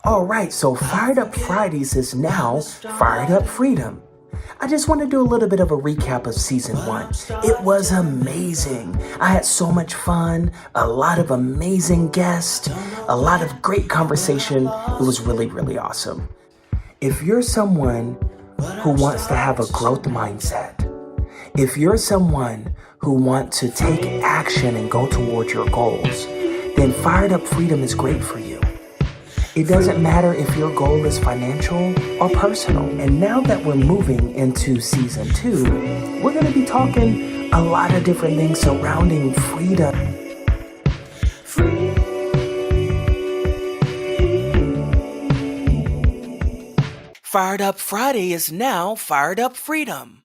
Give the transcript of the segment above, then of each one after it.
All right, so Fired Up Fridays is now Fired Up Freedom. I just want to do a little bit of a recap of season one. It was amazing. I had so much fun, a lot of amazing guests, a lot of great conversation. It was really, really awesome. If you're someone who wants to have a growth mindset, if you're someone who wants to take action and go toward your goals, then Fired Up Freedom is great for you. It doesn't matter if your goal is financial or personal. And now that we're moving into season two, we're going to be talking a lot of different things surrounding freedom. Fired Up Friday is now Fired Up Freedom.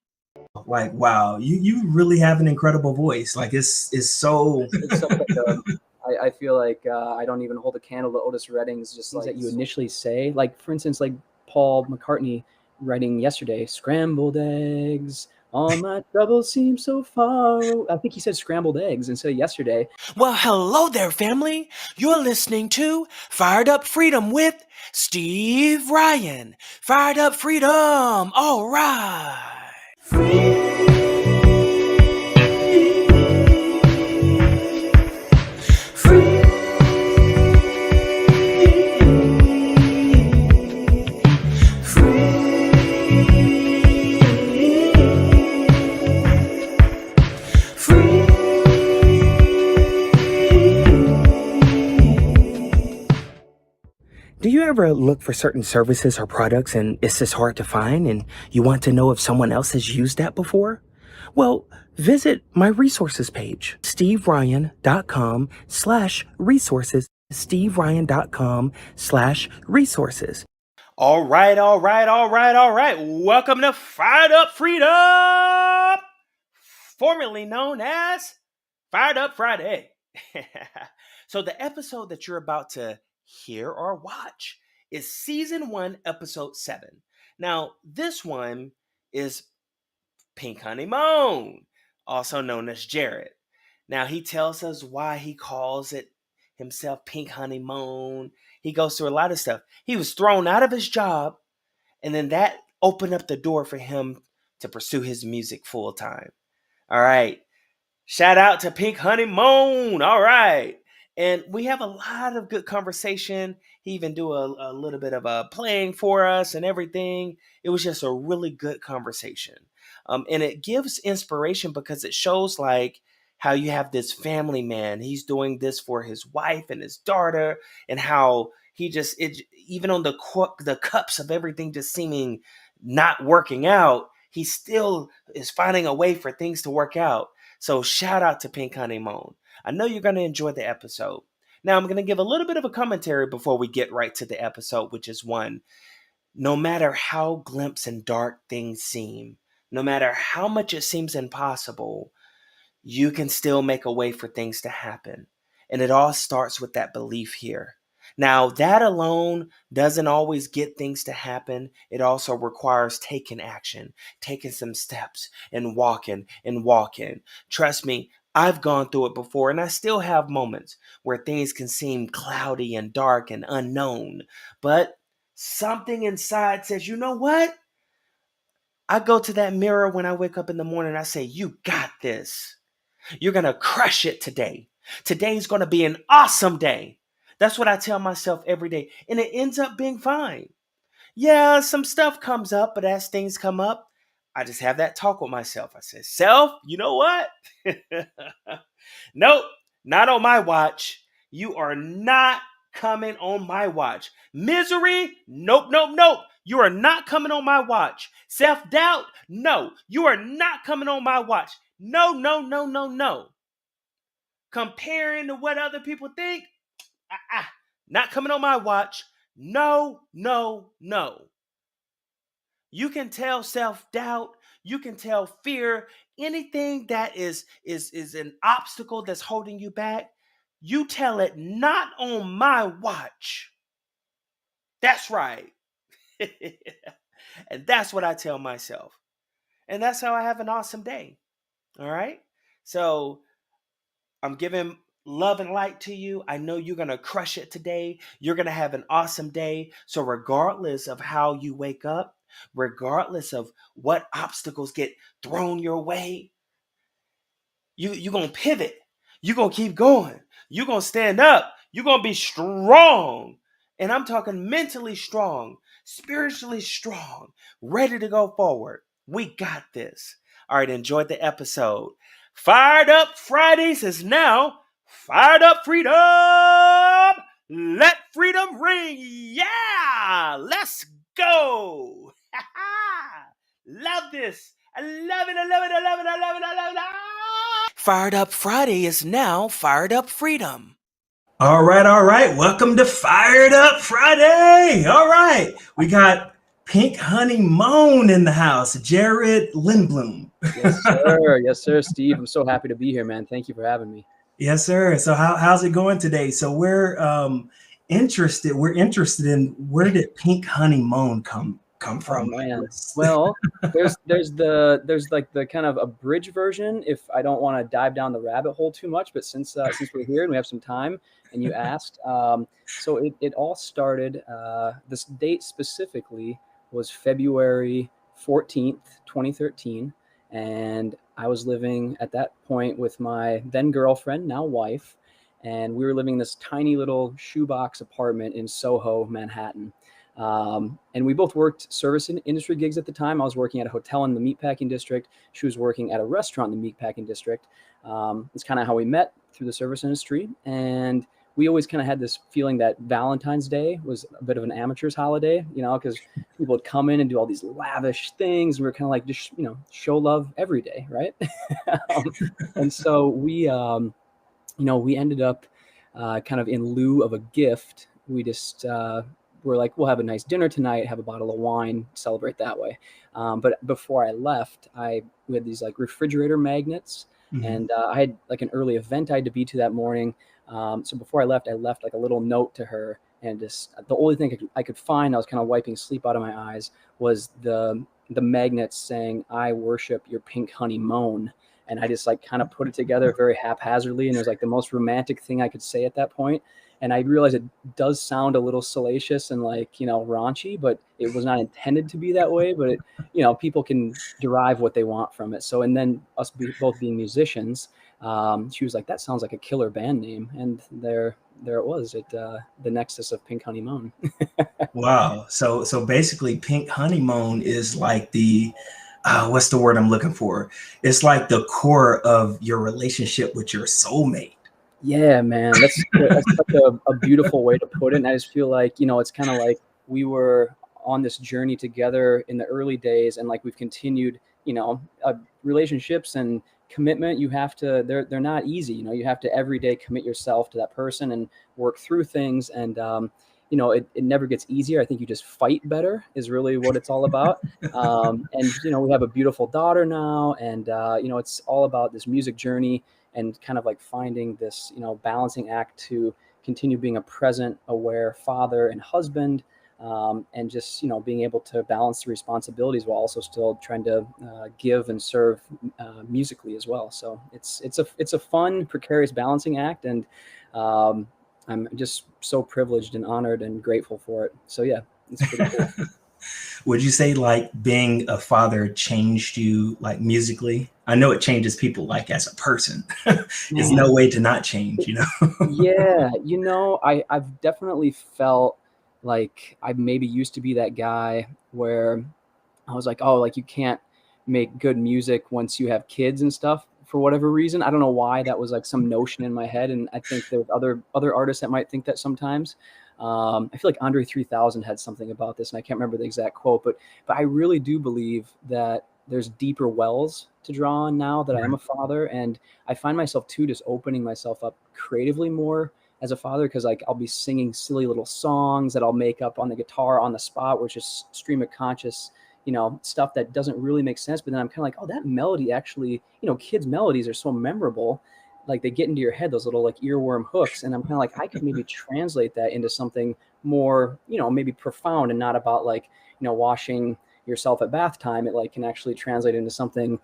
Like, wow, you really have an incredible voice. Like, it's so. It's so good. I feel like I don't even hold a candle to Otis Redding's just things like that you initially say. Like, for instance, like Paul McCartney writing yesterday, scrambled eggs on my double seam so far. I think he said scrambled eggs instead of yesterday. Well, hello there, family. You're listening to Fired Up Freedom with Steve Ryan. Fired Up Freedom. All right. Do you ever look for certain services or products and it's just hard to find and you want to know if someone else has used that before? Well, visit my resources page, steveryan.com/resources, steveryan.com/resources. All right. Welcome to Fired Up Freedom, formerly known as Fired Up Friday. So the episode that you're about to hear or watch is season 1, episode 7. Now, this one is Pink Honey Moan, also known as Jared. Now, he tells us why he calls it himself Pink Honey Moan. He goes through a lot of stuff. He was thrown out of his job, and then that opened up the door for him to pursue his music full time. All right. Shout out to Pink Honey Moan. All right. And we have a lot of good conversation. He even do a little bit of a playing for us and everything. It was just a really good conversation. And it gives inspiration because it shows like how you have this family man. He's doing this for his wife and his daughter, and how he just, even on the cups of everything just seeming not working out, he still is finding a way for things to work out. So shout out to Pink Honey Moan. I know you're going to enjoy the episode. Now, I'm going to give a little bit of a commentary before we get right to the episode, which is one. No matter how glimpse and dark things seem, no matter how much it seems impossible, you can still make a way for things to happen. And it all starts with that belief here. Now, that alone doesn't always get things to happen. It also requires taking action, taking some steps and walking and walking. Trust me, I've gone through it before, and I still have moments where things can seem cloudy and dark and unknown. But something inside says, you know what? I go to that mirror when I wake up in the morning and I say, you got this. You're going to crush it today. Today's going to be an awesome day. That's what I tell myself every day. And it ends up being fine. Yeah, some stuff comes up, but as things come up, I just have that talk with myself. I say, self, you know what? Nope, not on my watch. You are not coming on my watch. Misery? Nope. You are not coming on my watch. Self-doubt? No, you are not coming on my watch. No. Comparing to what other people think? Not coming on my watch. No. You can tell self-doubt, you can tell fear, anything that is an obstacle that's holding you back, you tell it not on my watch. That's right. And that's what I tell myself. And that's how I have an awesome day. All right? So I'm giving love and light to you. I know you're going to crush it today. You're going to have an awesome day. So, regardless of how you wake up, regardless of what obstacles get thrown your way, you're going to pivot. You're going to keep going. You're going to stand up. You're going to be strong. And I'm talking mentally strong, spiritually strong, ready to go forward. We got this. All right, enjoyed the episode. Fired Up Fridays is now Fired Up Freedom. Let freedom ring. Yeah, let's go. Love this. I love it. I love it. I love it. I love it. I love it. Fired Up Friday is now Fired Up Freedom. All right. Welcome to Fired Up Friday. All right. We got Pink Honey Moan in the house. Jared Lindblom. Yes, sir. Yes, sir, Steve. I'm so happy to be here, man. Thank you for having me. Yes, sir. So how's it going today? So we're interested in where did Pink Honey Moan come from? Oh, man. Well, there's like the kind of abridged version if I don't want to dive down the rabbit hole too much, but since we're here and we have some time and you asked, so it all started, this date specifically was February 14th, 2013. And I was living at that point with my then girlfriend, now wife, and we were living in this tiny little shoebox apartment in Soho, Manhattan. And we both worked service industry gigs at the time. I was working at a hotel in the meatpacking district. She was working at a restaurant in the meatpacking district. It's kind of how we met, through the service industry. And we always kind of had this feeling that Valentine's Day was a bit of an amateur's holiday, because people would come in and do all these lavish things. We were kind of like, just, show love every day, right? And so we ended up kind of in lieu of a gift. We just we're like, we'll have a nice dinner tonight, have a bottle of wine, celebrate that way. But before I left, we had these like refrigerator magnets. Mm-hmm. And I had like an early event I had to be to that morning. So before I left like a little note to her, and just the only thing I could find, I was kind of wiping sleep out of my eyes, was the magnets saying, "I worship your pink honey moan." And I just like kind of put it together very haphazardly, and it was like the most romantic thing I could say at that point. And I realized it does sound a little salacious and like, raunchy, but it was not intended to be that way. But it, people can derive what they want from it. So, and then us both being musicians, she was like, "That sounds like a killer band name." And there it was, the nexus of Pink Honey Moan. Wow. So basically Pink Honey Moan is like the, what's the word I'm looking for? It's like the core of your relationship with your soulmate. Yeah, man, that's such a beautiful way to put it. And I just feel like, it's kind of like we were on this journey together in the early days, and like we've continued, relationships and commitment. You have to, they're not easy. You have to every day commit yourself to that person and work through things. And, it never gets easier. I think you just fight better is really what it's all about. And, we have a beautiful daughter now, and, it's all about this music journey and kind of like finding this, balancing act to continue being a present, aware father and husband, and just, being able to balance the responsibilities while also still trying to give and serve musically as well. So it's a fun, precarious balancing act, and I'm just so privileged and honored and grateful for it. So yeah, it's pretty cool. Would you say like being a father changed you like musically? I know it changes people like as a person. There's no way to not change, Yeah, I've definitely felt like I maybe used to be that guy where I was like, oh, like you can't make good music once you have kids and stuff for whatever reason. I don't know why that was like some notion in my head. And I think there's other artists that might think that sometimes. I feel like Andre 3000 had something about this, and I can't remember the exact quote, but I really do believe that there's deeper wells to draw on now that I am a father. And I find myself too, just opening myself up creatively more as a father. Cause like I'll be singing silly little songs that I'll make up on the guitar on the spot, which is stream of conscious, stuff that doesn't really make sense. But then I'm kind of like, oh, that melody actually, kids' melodies are so memorable. Like they get into your head, those little like earworm hooks. And I'm kind of like, I could maybe translate that into something more, maybe profound and not about like, washing yourself at bath time. It like can actually translate into something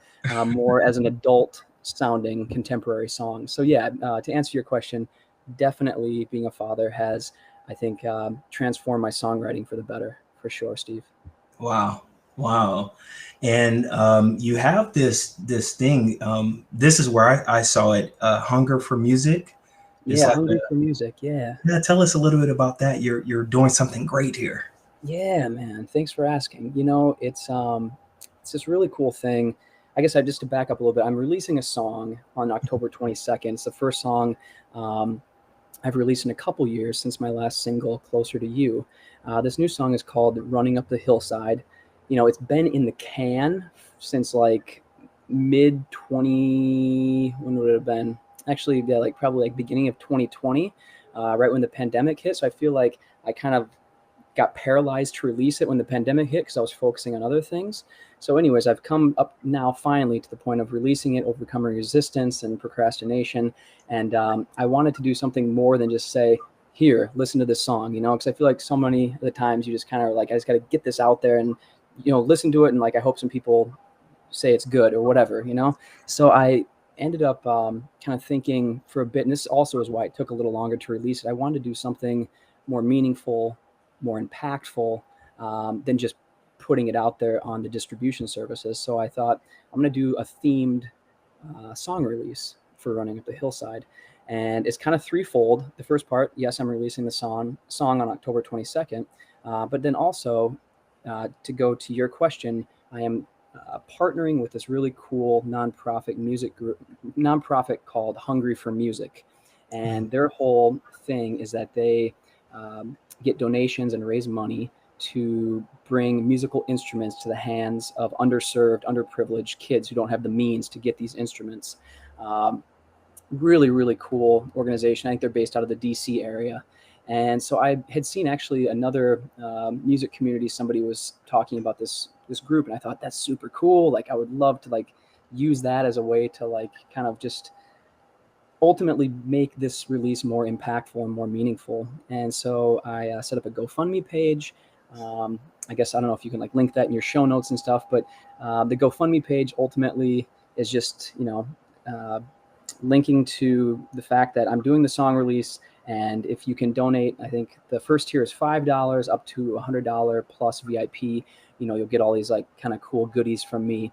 more as an adult sounding contemporary songs. So yeah, to answer your question, definitely being a father has, I think, transformed my songwriting for the better, for sure, Steve. Wow. Wow. And you have this thing. This is where I saw it. Hunger for music. It's Yeah, like hungry for music. Yeah. yeah. Tell us a little bit about that. You're doing something great here. Yeah, man. Thanks for asking. It's this really cool thing. I guess just to back up a little bit, I'm releasing a song on October 22nd. It's the first song I've released in a couple years since my last single, Closer to You. This new song is called Running Up the Hillside. It's been in the can since like mid 20, when would it have been? Actually, yeah, like probably like beginning of 2020, right when the pandemic hit. So I feel like I kind of got paralyzed to release it when the pandemic hit because I was focusing on other things. So anyways, I've come up now finally to the point of releasing it, overcoming resistance and procrastination. And I wanted to do something more than just say, here, listen to this song, because I feel like so many of the times you just kind of like, I just got to get this out there and, listen to it. And like, I hope some people say it's good or whatever, So I ended up kind of thinking for a bit, and this also is why it took a little longer to release it. I wanted to do something more meaningful, more impactful than just putting it out there on the distribution services. So I thought I'm going to do a themed song release for Running Up the Hillside. And it's kind of threefold. The first part, yes, I'm releasing the song on October 22nd. But then also, to go to your question, I am partnering with this really cool nonprofit music group, called Hungry for Music. And their whole thing is that they get donations and raise money to bring musical instruments to the hands of underserved, underprivileged kids who don't have the means to get these instruments. Really, really cool organization. I think they're based out of the DC area. And so I had seen actually another music community, somebody was talking about this group, and I thought that's super cool. Like I would love to like use that as a way to like kind of just ultimately make this release more impactful and more meaningful. And so I set up a GoFundMe page. I guess, I don't know if you can like link that in your show notes and stuff, but the GoFundMe page ultimately is just, linking to the fact that I'm doing the song release. And if you can donate, I think the first tier is $5 up to $100 plus VIP, you'll get all these like kind of cool goodies from me.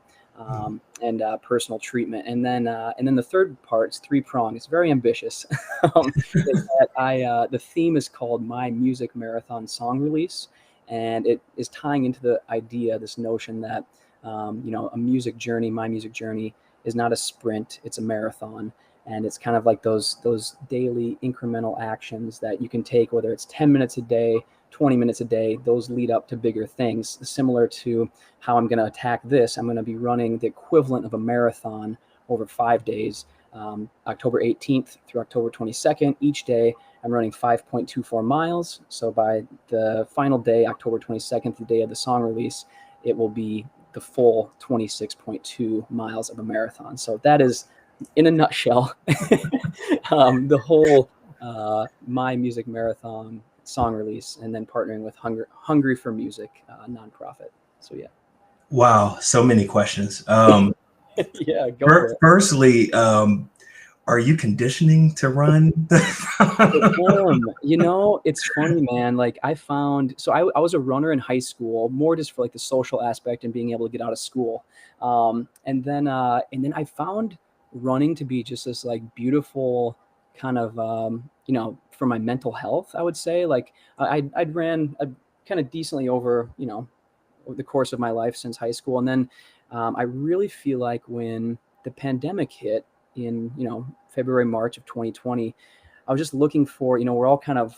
And personal treatment, and then the third part is three-pronged. It's very ambitious. The theme is called My Music Marathon Song Release, and it is tying into the idea, this notion that a music journey, my music journey, is not a sprint; it's a marathon, and it's kind of like those daily incremental actions that you can take, whether it's 10 minutes a day, 20 minutes a day, those lead up to bigger things. Similar to how I'm going to attack this, I'm going to be running the equivalent of a marathon over 5 days, October 18th through October 22nd. Each day I'm running 5.24 miles. So by the final day, October 22nd, the day of the song release, it will be the full 26.2 miles of a marathon. So that is, in a nutshell, the whole My Music Marathon song release, and then partnering with Hungry for Music nonprofit. So yeah. Wow, so many questions. Yeah, go for it. Firstly, are you conditioning to run? It's funny, man. Like I was a runner in high school, more just for like the social aspect and being able to get out of school. And then I found running to be just this like beautiful kind of, for my mental health, I would say. Like I'd ran kind of decently over the course of my life since high school. And then I really feel like when the pandemic hit in, February, March of 2020, I was just looking for, we're all kind of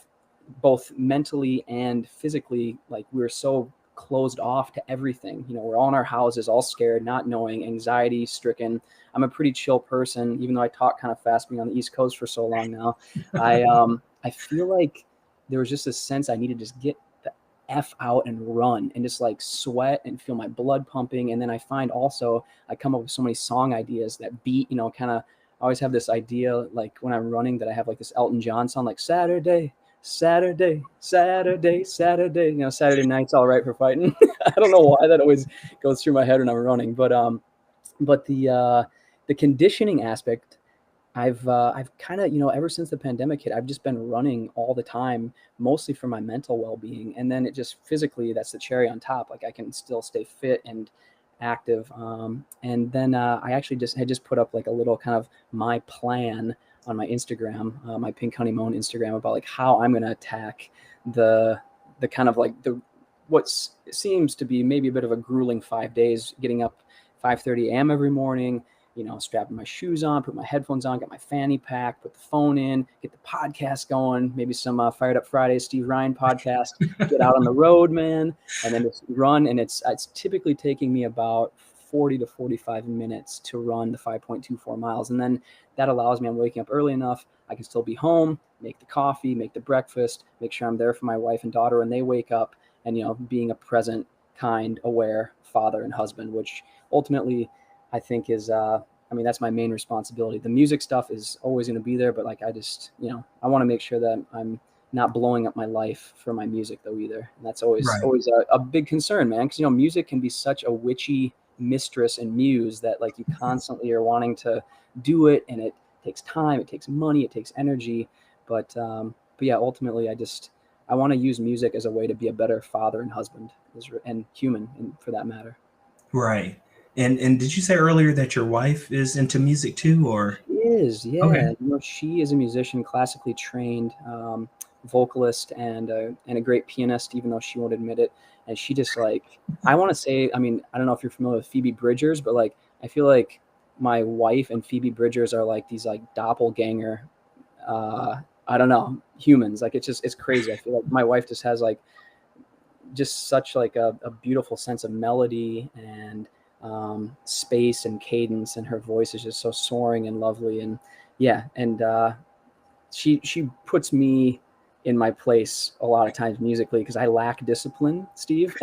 both mentally and physically, like we were so closed off to everything. We're all in our houses, all scared, not knowing, anxiety stricken. I'm a pretty chill person, even though I talk kind of fast being on the East Coast for so long now. I feel like there was just a sense I needed to just get the F out and run and just like sweat and feel my blood pumping. And then I find also I come up with so many song ideas that beat, kind of, I always have this idea, like when I'm running, that I have like this Elton John song, like Saturday, Saturday, Saturday, Saturday. Saturday night's all right for fighting. I don't know why that always goes through my head when I'm running, but the the conditioning aspect, I've kind of, ever since the pandemic hit, I've just been running all the time, mostly for my mental well-being. And then it just physically, that's the cherry on top. Like I can still stay fit and active. And then I actually just put up like a little kind of my plan on my Instagram, my Pink Honey Moan Instagram, about like how I'm going to attack the kind of like what seems to be maybe a bit of a grueling 5 days, getting up 5:30 a.m. every morning, strapping my shoes on, put my headphones on, get my fanny pack, put the phone in, get the podcast going, maybe some Fired Up Fridays, Steve Ryan podcast, get out on the road, man, and then just run. And it's typically taking me about 40 to 45 minutes to run the 5.24 miles. And then that allows me, I'm waking up early enough, I can still be home, make the coffee, make the breakfast, make sure I'm there for my wife and daughter when they wake up, and, being a present, kind, aware father and husband, which ultimately I think is, that's my main responsibility. The music stuff is always going to be there, but like, I just, I want to make sure that I'm not blowing up my life for my music though either. And that's always a big concern, man. Cause music can be such a witchy mistress and muse that like you constantly are wanting to do it, and it takes time, it takes money, it takes energy. But yeah, ultimately I want to use music as a way to be a better father and husband and human, for that matter. Right. And did you say earlier that your wife is into music too, or? She is, yeah. Okay. She is a musician, classically trained, vocalist, and a great pianist, even though she won't admit it. And she just I want to say, I don't know if you're familiar with Phoebe Bridgers, but like, I feel like my wife and Phoebe Bridgers are like these like doppelganger, I don't know, humans. Like it's crazy. I feel like my wife just has like just such like a beautiful sense of melody and space and cadence, and her voice is just so soaring and lovely. And yeah, and she puts me in my place a lot of times musically because I lack discipline, Steve.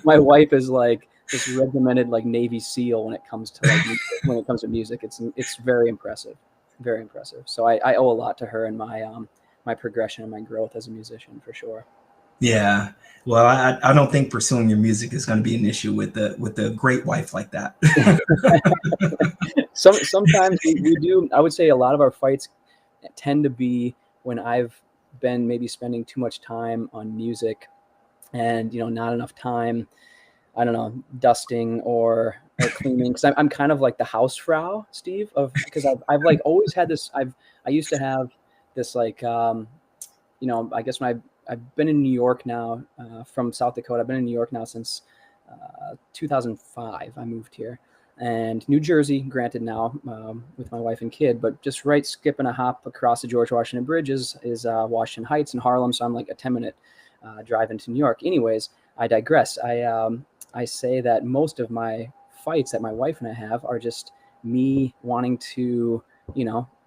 My wife is like this regimented like Navy SEAL when it comes to music. It's very impressive. Very impressive. So I owe a lot to her and my progression and my growth as a musician, for sure. Yeah. Well, I don't think pursuing your music is going to be an issue with a great wife like that. Sometimes we do. I would say a lot of our fights tend to be when I've been maybe spending too much time on music and, not enough time, I don't know, dusting or cleaning, because I'm kind of like the hausfrau, Steve, because I've like always had this. I used to have this like I guess when I've been in New York now, from South Dakota. I've been in New York now since 2005. I moved here, and New Jersey, granted now, with my wife and kid, but just skip and a hop across the George Washington Bridge is Washington Heights in Harlem. So I'm like a 10-minute drive into New York. Anyways, I digress. I say that most of my fights that my wife and I have are just me wanting to,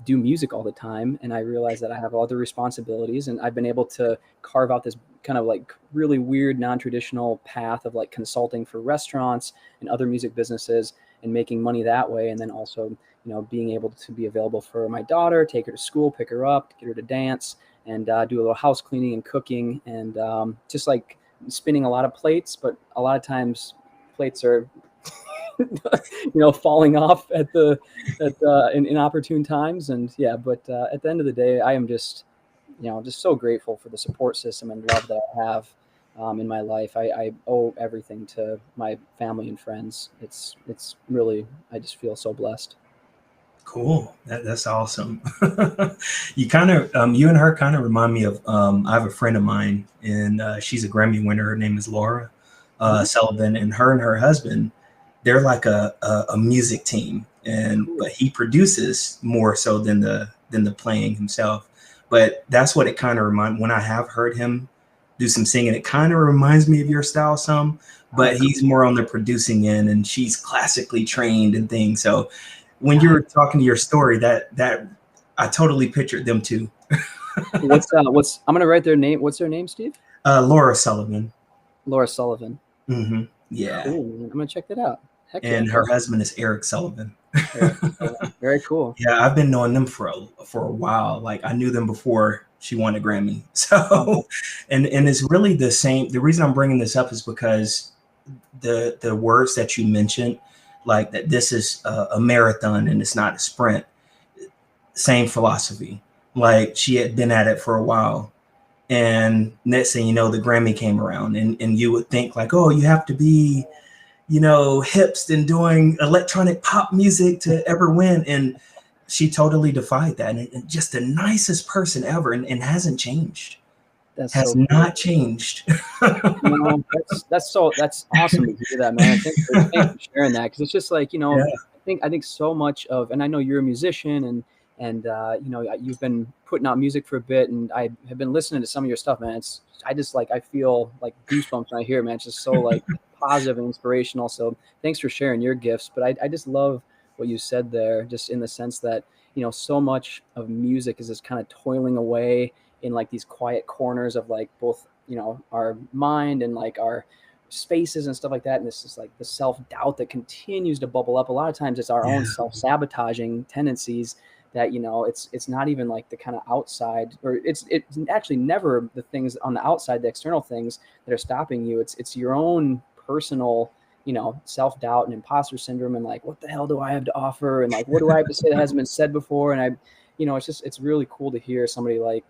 do music all the time. And I realize that I have other responsibilities, and I've been able to carve out this kind of like really weird, non-traditional path of like consulting for restaurants and other music businesses and making money that way. And then also, being able to be available for my daughter, take her to school, pick her up, get her to dance, and do a little house cleaning and cooking, and just like spinning a lot of plates. But a lot of times plates are falling off at in inopportune times. And yeah, but at the end of the day, I am just just so grateful for the support system and love that I have in my life. I owe everything to my family and friends. It's really, I just feel so blessed. Cool. That's awesome. You and her kind of remind me of, I have a friend of mine, and she's a Grammy winner. Her name is Laura Sullivan, and her husband, they're like a music team, but he produces more so than the playing himself. But that's what it kind of reminds, when I have heard him do some singing, it kind of reminds me of your style some, but he's more on the producing end, and she's classically trained and things. So when you were talking to your story, that I totally pictured them too. I'm gonna write their name. What's their name, Steve? Laura Sullivan. Laura Sullivan. Mm-hmm. Yeah. Cool. I'm gonna check that out. Heck and yeah. Her husband is Eric Sullivan. Very cool. Yeah, I've been knowing them for a while. Like I knew them before she won a Grammy. So, and it's really the same. The reason I'm bringing this up is because the words that you mentioned, like that this is a marathon and it's not a sprint. Same philosophy. Like she had been at it for a while. And next thing you know, the Grammy came around, and you would think like, oh, you have to be, hipst and doing electronic pop music to ever win. And she totally defied that. And just the nicest person ever, and hasn't changed. Has so not changed. That's awesome to hear that, man. Thanks for sharing that, because it's just like, I think so much of, and I know you're a musician, and you've been putting out music for a bit, and I have been listening to some of your stuff, man. I feel like goosebumps when I hear it, man. It's just so like positive and inspirational. So thanks for sharing your gifts. But I just love what you said there, just in the sense that, so much of music is just kind of toiling away in like these quiet corners of like both, our mind and like our spaces and stuff like that. And this is like the self-doubt that continues to bubble up. A lot of times it's our own self-sabotaging tendencies that, it's not even like the kind of outside, or it's actually never the things on the outside, the external things that are stopping you. It's your own personal, self-doubt and imposter syndrome, and like, what the hell do I have to offer? And like, what do I have to say that hasn't been said before? And it's really cool to hear somebody like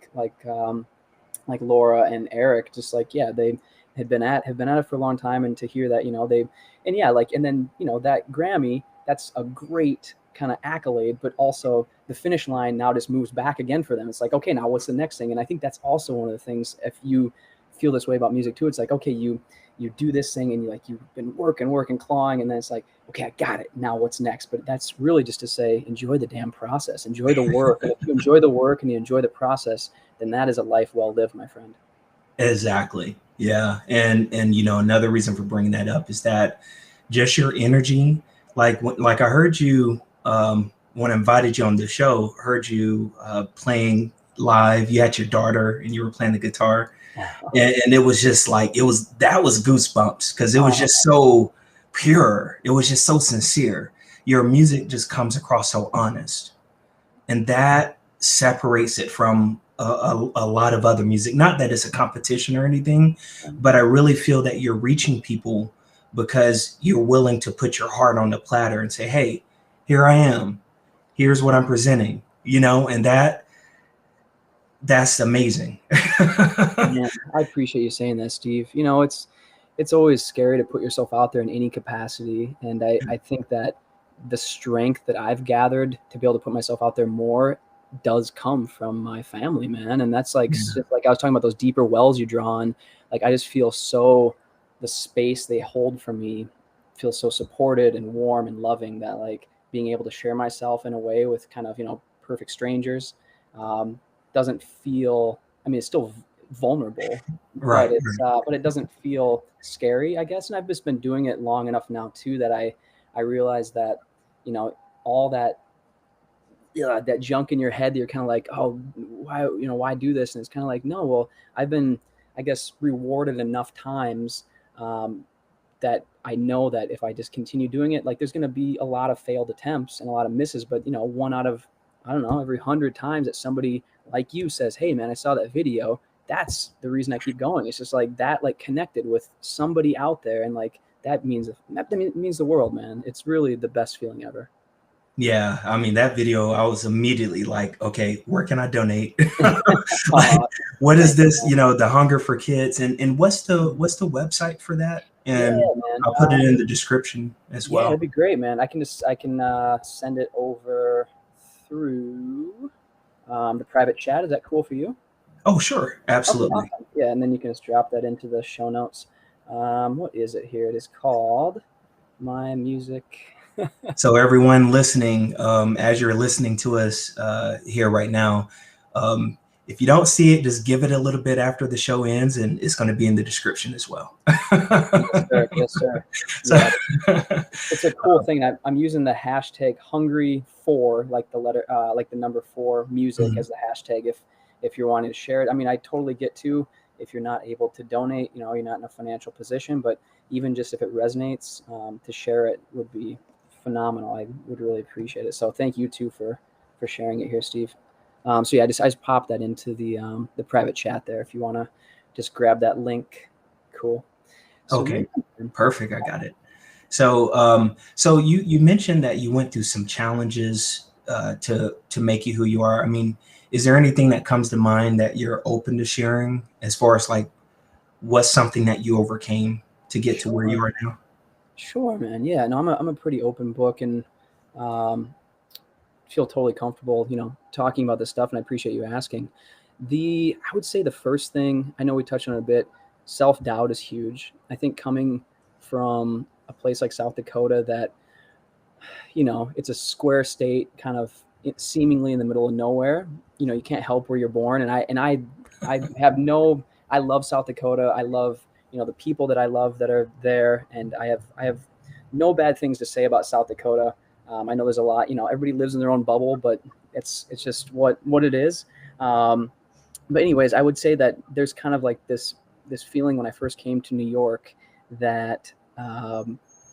Laura and Eric, just like, they have been at it for a long time. And to hear that, and then, that Grammy, that's a great kind of accolade, but also the finish line now just moves back again for them. It's like, okay, now what's the next thing? And I think that's also one of the things, if you feel this way about music too, it's like, okay, you do this thing and you've been working, clawing, and then it's like, okay, I got it. Now what's next? But that's really just to say, enjoy the damn process, enjoy the work. And if you enjoy the work and you enjoy the process, then that is a life well lived, my friend. Exactly. Yeah. And another reason for bringing that up is that just your energy, like I heard you, when I invited you on the show, heard you playing live. You had your daughter and you were playing the guitar, and it was just like, that was goosebumps, because it was just so pure. It was just so sincere. Your music just comes across so honest, and that separates it from a lot of other music. Not that it's a competition or anything, but I really feel that you're reaching people because you're willing to put your heart on the platter and say, hey, here I am. Here's what I'm presenting, and that's amazing. Yeah, I appreciate you saying that, Steve. It's always scary to put yourself out there in any capacity. And I think that the strength that I've gathered to be able to put myself out there more does come from my family, man. And that's like, like I was talking about those deeper wells you draw on. Like, I just feel the space they hold for me feels so supported and warm and loving, that like being able to share myself in a way with kind of, perfect strangers, doesn't feel, it's still vulnerable, right? But it doesn't feel scary, I guess. And I've just been doing it long enough now too, that I realize that, all that, that junk in your head that you're kind of like, oh, why do this? And it's kind of like, no, well, I've been, I guess, rewarded enough times, that I know that if I just continue doing it, like, there's going to be a lot of failed attempts and a lot of misses, but one out of, I don't know, every 100 times that somebody like you says, hey man, I saw that video, that's the reason I keep going. It's just like that, like, connected with somebody out there. And like, that means the world, man. It's really the best feeling ever. Yeah, that video, I was immediately like, okay, where can I donate? Like, what is this? The Hunger for Kids, and what's the website for that? And I'll put it in the description as well. Yeah, that'd be great, man. I can send it over through the private chat. Is that cool for you? Oh, sure, absolutely. Okay, awesome. Yeah, and then you can just drop that into the show notes. What is it here? It is called My Music. So everyone listening, as you're listening to us here right now, if you don't see it, just give it a little bit after the show ends, and it's going to be in the description as well. Yes, sir. Yeah. It's a cool thing. I'm using the hashtag hungry4, like the letter, like the number 4 music, as the hashtag. If you're wanting to share it, I totally get to. If you're not able to donate, you're not in a financial position, but even just if it resonates, to share it would be phenomenal. I would really appreciate it. So thank you too for sharing it here, Steve. So yeah, I just popped that into the private chat there. If you want to just grab that link, cool. So, okay, perfect. I got it. So you mentioned that you went through some challenges to make you who you are. I mean, is there anything that comes to mind that you're open to sharing as far as like what's something that you overcame to get to where you are now? Sure, man. Yeah, no, I'm a pretty open book, and um, feel totally comfortable, talking about this stuff. And I appreciate you asking. I would say the first thing, I know we touched on it a bit, self-doubt is huge. I think coming from a place like South Dakota that, it's a square state, kind of seemingly in the middle of nowhere. You can't help where you're born. I have no, I love South Dakota. I love, the people that I love that are there. And I have no bad things to say about South Dakota. I know there's a lot, everybody lives in their own bubble, but it's just what it is. But anyways, I would say that there's kind of like this feeling when I first came to New York that,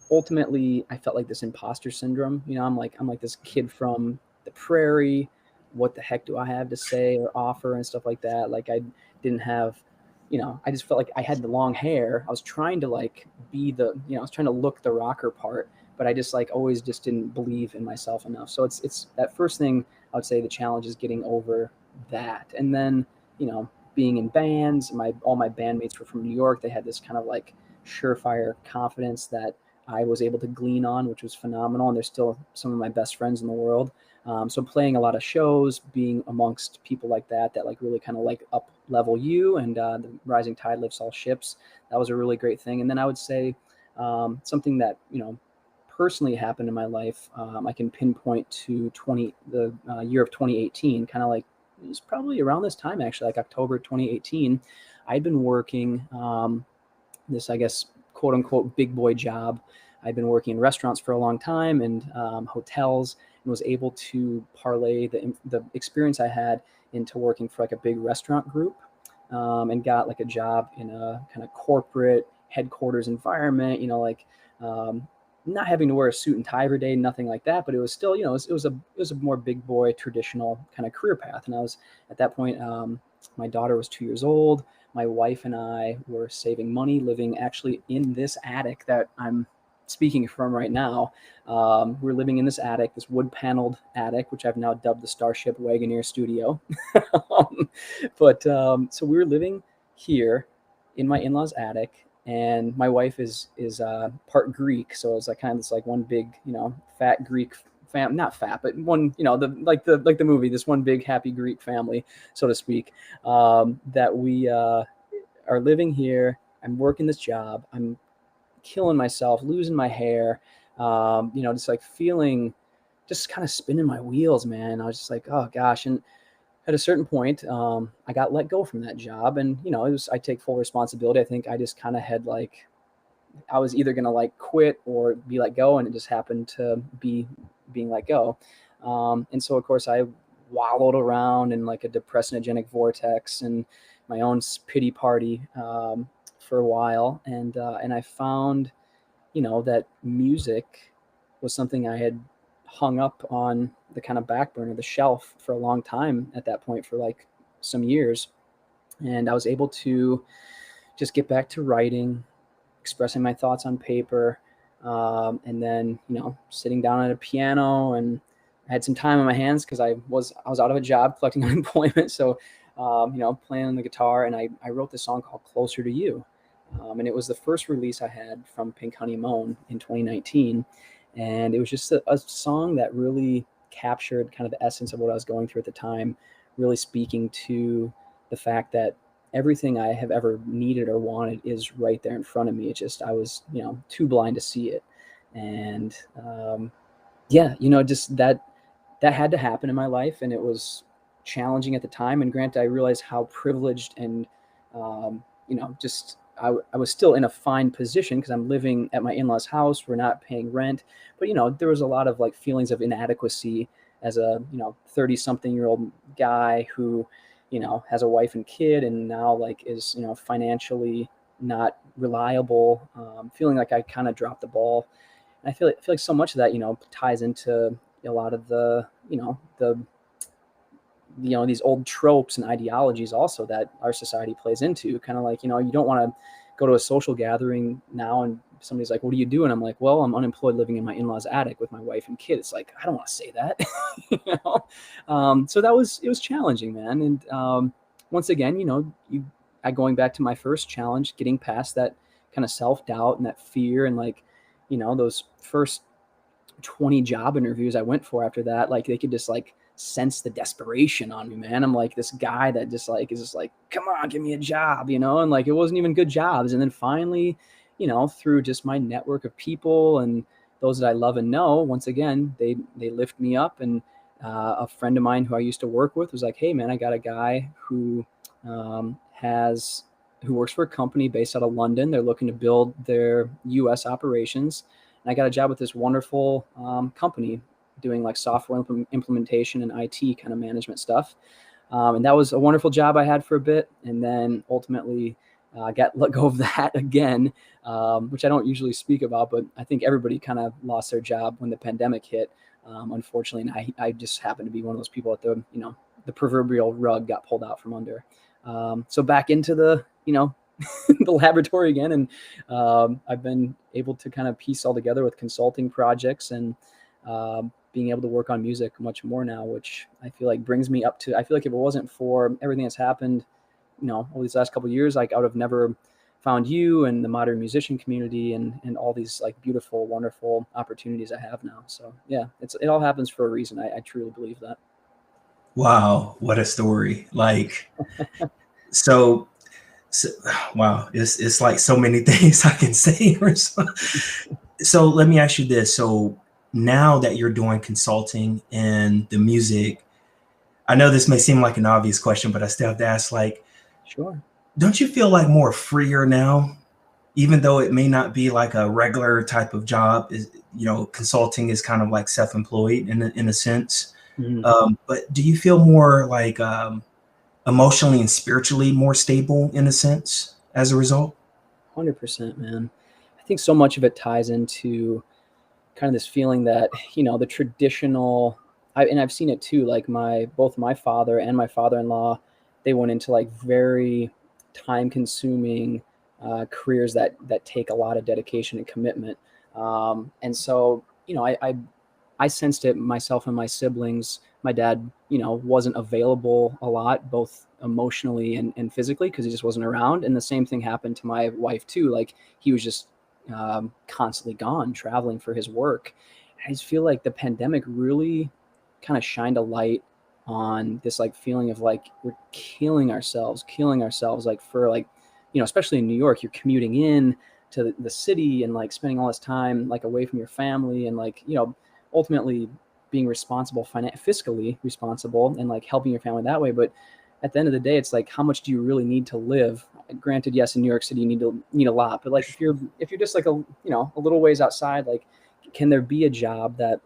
ultimately I felt like this imposter syndrome. I'm like this kid from the prairie. What the heck do I have to say or offer and stuff like that? Like I didn't have, I just felt like I had the long hair. I was trying to like be I was trying to look the rocker part, but I just like always just didn't believe in myself enough. So it's that first thing I would say the challenge is getting over that. And then, being in bands, all my bandmates were from New York. They had this kind of like surefire confidence that I was able to glean on, which was phenomenal. And they're still some of my best friends in the world. So playing a lot of shows, being amongst people like that like really kind of like up level you, and the rising tide lifts all ships. That was a really great thing. And then I would say something that, personally happened in my life, I can pinpoint to the year of 2018, kind of like it was probably around this time, actually, like October 2018. I'd been working this, I guess, quote unquote, big boy job. I'd been working in restaurants for a long time, and hotels, and was able to parlay the experience I had into working for like a big restaurant group, and got like a job in a kind of corporate headquarters environment, not having to wear a suit and tie every day, nothing like that, but it was still, it was a more big boy traditional kind of career path. And I was at that point, my daughter was 2 years old. My wife and I were saving money, living actually in this attic that I'm speaking from right now. We're living in this attic, this wood paneled attic, which I've now dubbed the Starship Wagoneer Studio. So we were living here in my in-laws attic, and my wife is part Greek, so it's like kind of this like one big, fat Greek not fat, but one, the movie, this one big happy Greek family, so to speak, that we are living here. I'm working this job. I'm killing myself, losing my hair, just like feeling, just kind of spinning my wheels, man. I was just like, oh gosh. And at a certain point, I got let go from that job, and I take full responsibility. I think I just kind of had like, I was either gonna like quit or be let go, and it just happened to be being let go. And so of course I wallowed around in like a depressinogenic vortex and my own pity party, for a while, and I found, that music was something I had hung up on the kind of back burner, the shelf, for a long time at that point, for like some years. And I was able to just get back to writing, expressing my thoughts on paper, and then, sitting down at a piano. And I had some time on my hands because I was out of a job collecting unemployment. So, playing on the guitar, and I wrote this song called Closer to You. And it was the first release I had from Pink Honey Moan in 2019. And it was just a song that really captured kind of the essence of what I was going through at the time, really speaking to the fact that everything I have ever needed or wanted is right there in front of me. It's just, I was, too blind to see it. And just that had to happen in my life. And it was challenging at the time. And granted, I realized how privileged and, just I was still in a fine position because I'm living at my in-laws' house. We're not paying rent, but there was a lot of like feelings of inadequacy as a 30-something-year-old guy who has a wife and kid, and now like is financially not reliable, feeling like I kind of dropped the ball. And I feel like so much of that ties into a lot of the these old tropes and ideologies also that our society plays into, kind of like, you don't want to go to a social gathering now and somebody's like, what do you do? And I'm like, well, I'm unemployed living in my in-laws attic with my wife and kid. It's like, I don't want to say that. You know? So it was challenging, man. And once again, you know, going back to my first challenge, getting past that kind of self-doubt and that fear, and like, you know, those first 20 job interviews I went for after that, like they could just like sense the desperation on me, man. I'm like this guy that just like is just like, come on, give me a job, you know? And like it wasn't even good jobs. And then finally, you know, through just my network of people and those that I love and know, once again, they lift me up. And a friend of mine who I used to work with was like, hey man, I got a guy who who works for a company based out of London. They're looking to build their US operations. And I got a job with this wonderful company doing like software implementation and IT kind of management stuff. And that was a wonderful job I had for a bit. And then ultimately got let go of that again, which I don't usually speak about, but I think everybody kind of lost their job when the pandemic hit, unfortunately. And I just happened to be one of those people at the, you know, the proverbial rug got pulled out from under. So back into the, you know, the laboratory again. And I've been able to kind of piece all together with consulting projects and being able to work on music much more now, which I feel like brings me up to, I feel like if it wasn't for everything that's happened, you know, over these last couple of years, like I would have never found you and the modern musician community and all these like beautiful, wonderful opportunities I have now. So yeah, it all happens for a reason. I truly believe that. Wow, what a story. Like, so wow, it's like so many things I can say. So let me ask you this. So now that you're doing consulting and the music, I know this may seem like an obvious question, but I still have to ask, like, sure, don't you feel like more freer now, even though it may not be like a regular type of job? Is, you know, consulting is kind of like self-employed in a sense. Mm-hmm. But do you feel more like emotionally and spiritually more stable in a sense as a result? 100%, man. I think so much of it ties into kind of this feeling that, you know, the traditional, and I've seen it too, like both my father and my father-in-law, they went into like very time consuming careers that take a lot of dedication and commitment. And so, you know, I sensed it myself and my siblings. My dad, you know, wasn't available a lot, both emotionally and physically, because he just wasn't around. And the same thing happened to my wife too. Like he was just constantly gone traveling for his work. I just feel like the pandemic really kind of shined a light on this like feeling of like we're killing ourselves like for like, you know, especially in New York, you're commuting in to the city and like spending all this time like away from your family and like, you know, ultimately being responsible, fiscally responsible and like helping your family that way. But at the end of the day, it's like, how much do you really need to live? Granted, yes, in New York City, you need a lot, but like if you're just like a little ways outside, like can there be a job that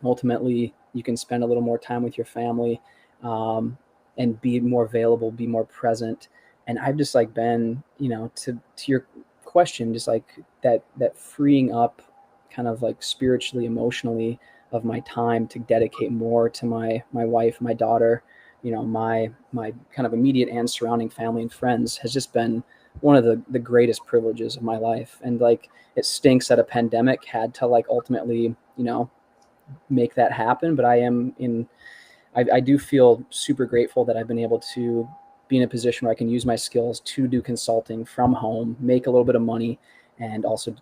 ultimately you can spend a little more time with your family and be more available, be more present? And I've just like been, you know, to your question, just like that freeing up kind of like spiritually, emotionally of my time to dedicate more to my wife, my daughter, you know, my kind of immediate and surrounding family and friends has just been one of the greatest privileges of my life. And like, it stinks that a pandemic had to like ultimately, you know, make that happen. But I do feel super grateful that I've been able to be in a position where I can use my skills to do consulting from home, make a little bit of money, and also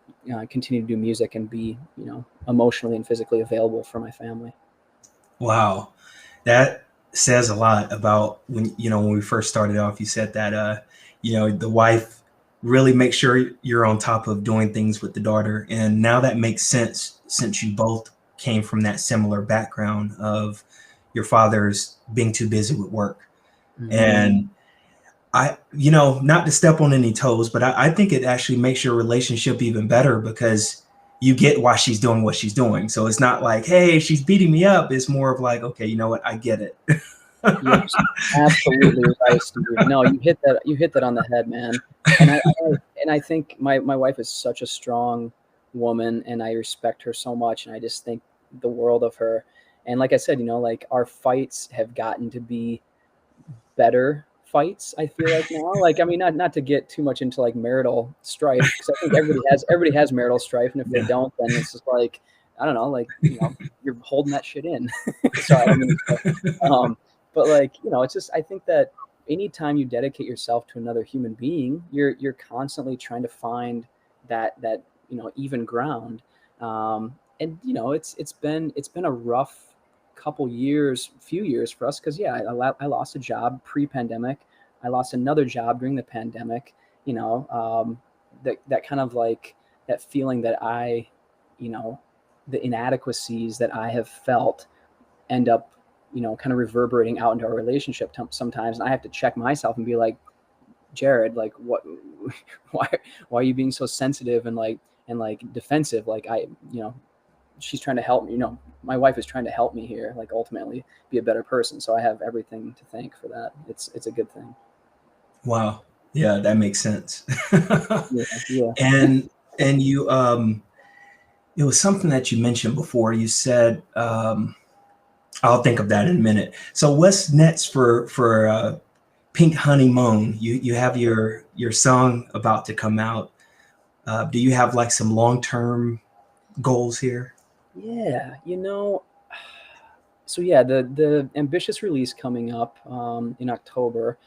continue to do music and be, you know, emotionally and physically available for my family. Wow, that says a lot about when we first started off. You said that the wife really makes sure you're on top of doing things with the daughter, and now that makes sense since you both came from that similar background of your father's being too busy with work. Mm-hmm. And not to step on any toes, but I think it actually makes your relationship even better because you get why she's doing what she's doing. So it's not like, hey, she's beating me up. It's more of like, okay, you know what? I get it. You're absolutely right, Steve. No, you hit that on the head, man. And I think my wife is such a strong woman, and I respect her so much, and I just think the world of her. And like I said, you know, like our fights have gotten to be better fights, I feel like now. Like, I mean, not to get too much into like marital strife, because I think everybody has marital strife, and if they don't, then it's just like, I don't know, like, you know, you're holding that shit in. Sorry, I don't mean to, but like, you know, it's just, I think that anytime you dedicate yourself to another human being, you're constantly trying to find that you know, even ground. And you know, it's been a rough few years for us, because yeah, I lost a job pre-pandemic. I lost another job during the pandemic. You know, that kind of like that feeling that you know, the inadequacies that I have felt end up, you know, kind of reverberating out into our relationship sometimes, and I have to check myself and be like, Jared, like, what, why are you being so sensitive and like defensive? Like, you know, she's trying to help me, you know, my wife is trying to help me here, like ultimately be a better person. So I have everything to thank for that. It's a good thing. Wow. Yeah, that makes sense. Yeah. And you, it was something that you mentioned before. You said, I'll think of that in a minute. So what's next for Pink Honey Moan? You have your song about to come out. Do you have like some long-term goals here? Yeah, you know, so yeah, the ambitious release coming up in October.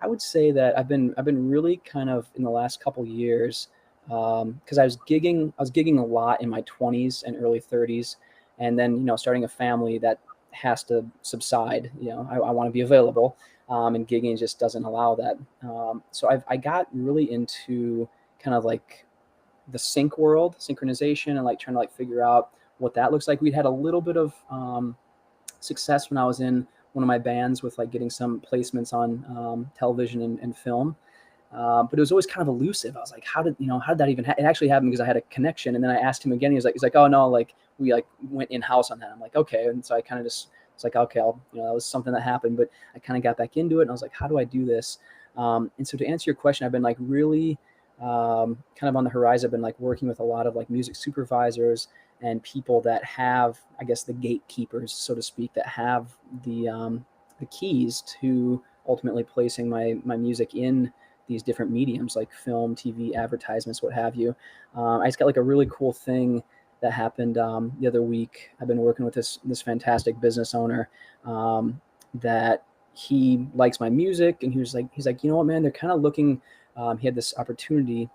I would say that I've been really kind of in the last couple years, because I was gigging a lot in my 20s and early 30s, and then, you know, starting a family, that has to subside. You know, I want to be available, and gigging just doesn't allow that. So I got really into kind of like the synchronization, and like trying to like figure out what that looks like. We'd had a little bit of success when I was in one of my bands with like getting some placements on television and film. But it was always kind of elusive. I was like, how did that even it actually happened, because I had a connection. And then I asked him again. He's like, oh no, like we like went in house on that. I'm like, okay. And so I kind of just, it's like, okay, that was something that happened, but I kind of got back into it, and I was like, how do I do this? And so to answer your question, I've been like really kind of on the horizon. I've been like working with a lot of like music supervisors and people that have, I guess, the gatekeepers, so to speak, that have the keys to ultimately placing my music in these different mediums like film, TV, advertisements, what have you. I just got like a really cool thing that happened the other week. I've been working with this fantastic business owner that he likes my music, and he's like, you know what, man, they're kind of looking. He had this opportunity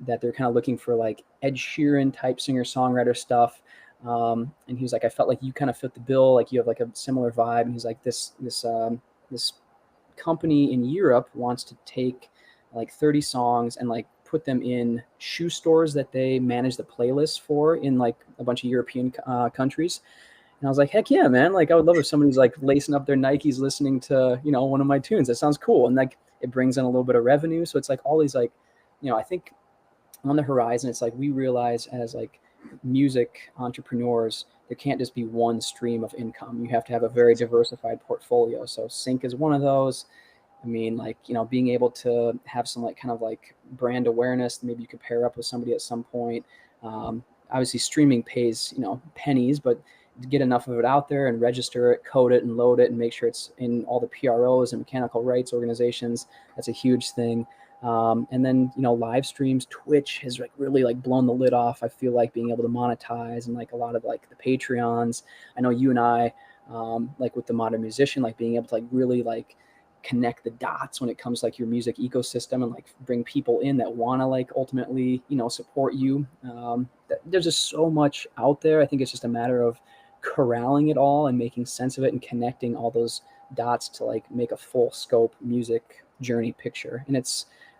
that they're kind of looking for like Ed Sheeran type singer-songwriter stuff. And he was like, I felt like you kind of fit the bill. Like you have like a similar vibe. And he's like, this company in Europe wants to take like 30 songs and like put them in shoe stores that they manage the playlists for in like a bunch of European countries. And I was like, heck yeah, man. Like I would love if somebody's like lacing up their Nikes listening to, you know, one of my tunes. That sounds cool. And like it brings in a little bit of revenue. So it's like all these like, you know, I think on the horizon, it's like we realize as like music entrepreneurs, there can't just be one stream of income. You have to have a very diversified portfolio. So sync is one of those. I mean, like, you know, being able to have some like kind of like brand awareness, maybe you could pair up with somebody at some point. Obviously streaming pays, you know, pennies, but to get enough of it out there and register it, code it and load it and make sure it's in all the PROs and mechanical rights organizations, that's a huge thing. And then, you know, live streams, Twitch has like really like blown the lid off. I feel like being able to monetize, and like a lot of like the Patreons. I know you and I, like with the Modern Musician, like being able to like really like connect the dots when it comes to like your music ecosystem, and like bring people in that want to like ultimately, you know, support you. There's just so much out there. I think it's just a matter of corralling it all and making sense of it and connecting all those dots to like make a full scope music journey picture. And